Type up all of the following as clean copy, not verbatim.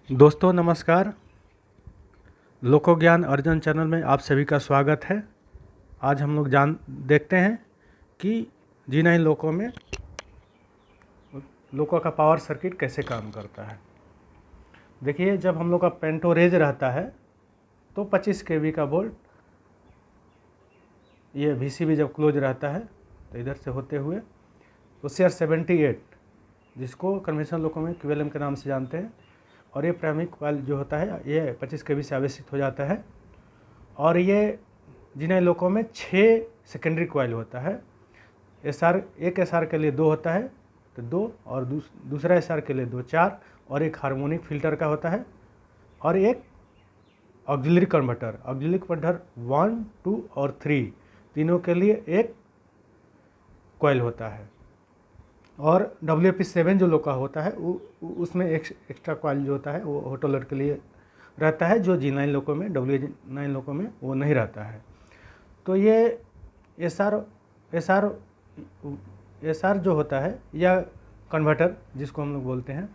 दोस्तों नमस्कार। लोको ज्ञान अर्जुन चैनल में आप सभी का स्वागत है। आज हम लोग देखते हैं कि G9 लोको में लोको का पावर सर्किट कैसे काम करता है। देखिए, जब हम लोग का पेंटोरेज रहता है तो 25 kV का वोल्ट, ये VCB जब क्लोज रहता है तो इधर से होते हुए तो CR78, जिसको कन्वेंशनल लोको में QLM के नाम से जानते हैं, और ये प्राइमरी कॉइल जो होता है ये 25 kV से आवेशित हो जाता है। और ये G9 लोको में 6 सेकेंडरी कॉइल होता है। एक SR के लिए 2 होता है तो 2, और दूसरा SR के लिए 2, 4, और एक हार्मोनिक फिल्टर का होता है, और एक ऑक्सिलरी कन्वर्टर 1, 2 और 3 तीनों के लिए एक कॉइल होता है। और WP7 जो लोका होता है उसमें एक एक्स्ट्रा कॉइल जो होता है वो ऑटो लोड के लिए रहता है, जो G9 लोको में W9 लोको में वो नहीं रहता है। तो ये SR जो होता है या कन्वर्टर जिसको हम लोग बोलते हैं,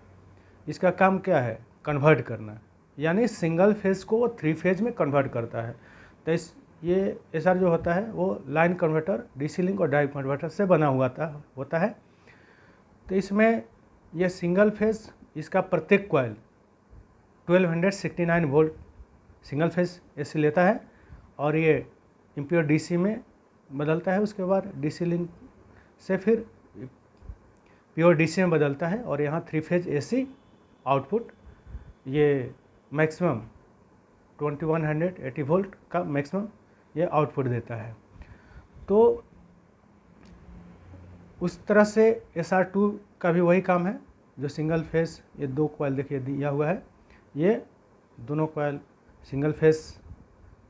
इसका काम क्या है? कन्वर्ट करना, यानी सिंगल फेज को वो 3 फेज में कन्वर्ट करता है। तो ये SR जो होता है वो लाइन कन्वर्टर, DC लिंक और ड्राइव कन्वर्टर से बना हुआ होता है। तो इसमें यह सिंगल फेज, इसका प्रत्येक coil 1269 volt single phase AC लेता है, और ये इम्प्योर DC में बदलता है। उसके बाद DC लिंक से फिर प्योर DC में बदलता है, और यहाँ 3 फेज AC आउटपुट ये मैक्सिमम 2180 वोल्ट का मैक्सिमम ये आउटपुट देता है। तो उस तरह से SR2 का भी वही काम है, जो सिंगल फेज, ये 2 कॉइल देखिए दिया हुआ है, ये दोनों कॉइल सिंगल फेज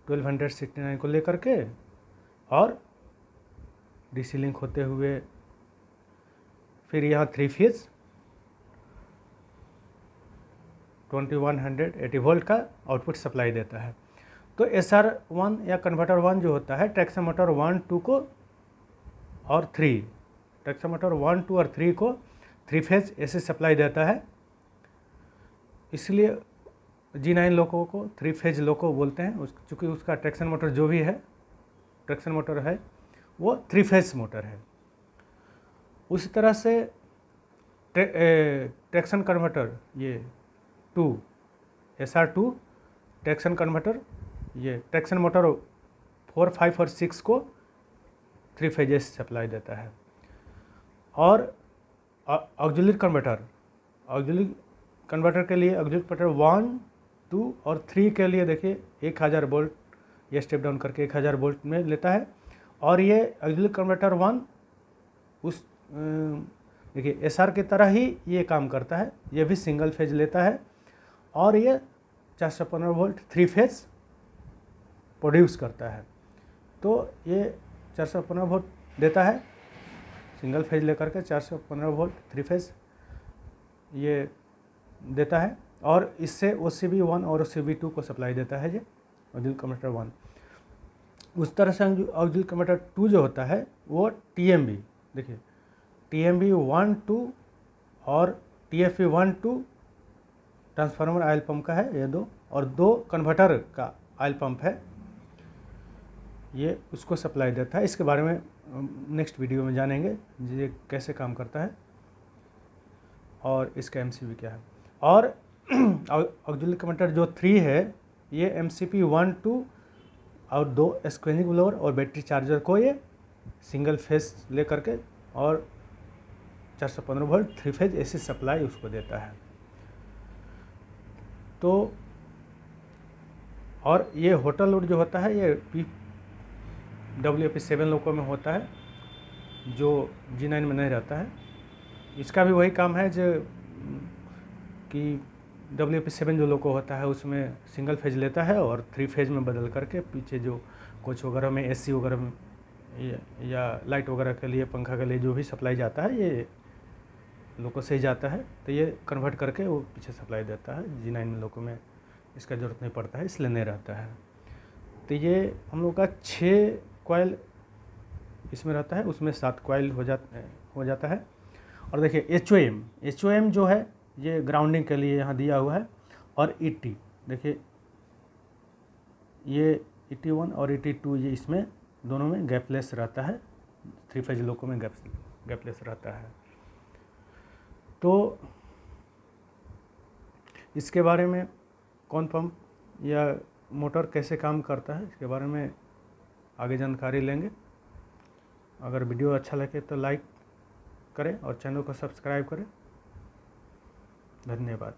1269 को लेकर के और DC लिंक होते हुए फिर यहाँ 3 फेज 2180 वोल्ट का आउटपुट सप्लाई देता है। तो SR1 या कन्वर्टर 1 जो होता है, ट्रैक्शन मोटर 1, 2 को और 3, ट्रैक्शन मोटर 1, 2 और 3 को 3 फेज AC सप्लाई देता है। इसलिए G9 लोको को 3 फेज लोको बोलते हैं, चूँकि उसका ट्रैक्शन मोटर जो भी है, ट्रैक्शन मोटर है, वो 3 फेज मोटर है। उसी तरह से ट्रैक्शन कन्वर्टर ये 2, SR2 ट्रैक्शन कन्वर्टर, ये ट्रैक्शन मोटर 4, 5 और 6 को 3 फेज AC सप्लाई देता है। और ऑक्सिलरी कन्वर्टर के लिए ऑक्सिलरी कन्वर्टर 1, 2 और 3 के लिए देखिए 1000 वोल्ट, ये स्टेप डाउन करके 1000 वोल्ट में लेता है। और ये ऑक्सिलरी कन्वर्टर 1 उस देखिए SR की तरह ही ये काम करता है, ये भी सिंगल फेज लेता है, और ये 415 वोल्ट 3 फेज प्रोड्यूस करता है। तो ये 415 वोल्ट देता है सिंगल फेज लेकर के, 415 वोल्ट 3 फेज ये देता है, और इससे OCB1 और OCB2 को सप्लाई देता है ये ऑक्सिलरी कन्वर्टर 1। उस तरह से ऑक्सिलरी कन्वर्टर 2 जो होता है वो TMB, देखिए TMB 1, 2 और TFE 1, 2 ट्रांसफार्मर ऑयल पंप का है, ये 2, और 2 कन्वर्टर का ऑयल पंप है, ये उसको सप्लाई देता है। इसके बारे में नेक्स्ट वीडियो में जानेंगे ये कैसे काम करता है और इसका MCB क्या है। और ऑक्सिलरी कन्वर्टर जो 3 है, ये MCP 1, 2 और 2 स्क्वेनिक ब्लोअर और बैटरी चार्जर को ये सिंगल फेज ले करके और 415 वोल्ट 3 फेज AC सप्लाई उसको देता है। तो और ये होटल लोड जो होता है ये WP7 लोको में होता है, जो G9 में नहीं रहता है। इसका भी वही काम है जो कि WP7 जो लोको होता है उसमें सिंगल फेज लेता है और 3 फेज में बदल करके पीछे जो कोच वगैरह में, AC वगैरह में या लाइट वगैरह के लिए, पंखा के लिए जो भी सप्लाई जाता है ये लोको से ही जाता है, तो ये कन्वर्ट करके वो पीछे सप्लाई देता है। G9 लोको में इसका ज़रूरत नहीं पड़ता है, इसलिए नहीं रहता है। तो ये हम लोग का 6 कॉइल इसमें रहता है, उसमें 7 कॉइल हो जाता है। और देखिए HOM जो है ये ग्राउंडिंग के लिए यहाँ दिया हुआ है, और ET देखिए, ये ET1 और ET2 ये इसमें दोनों में गैपलेस रहता है, 3 फेज लोको में गैपलेस रहता है। तो इसके बारे में कौन पंप या मोटर कैसे काम करता है, इसके बारे में आगे जानकारी लेंगे। अगर वीडियो अच्छा लगे तो लाइक करें और चैनल को सब्सक्राइब करें। धन्यवाद।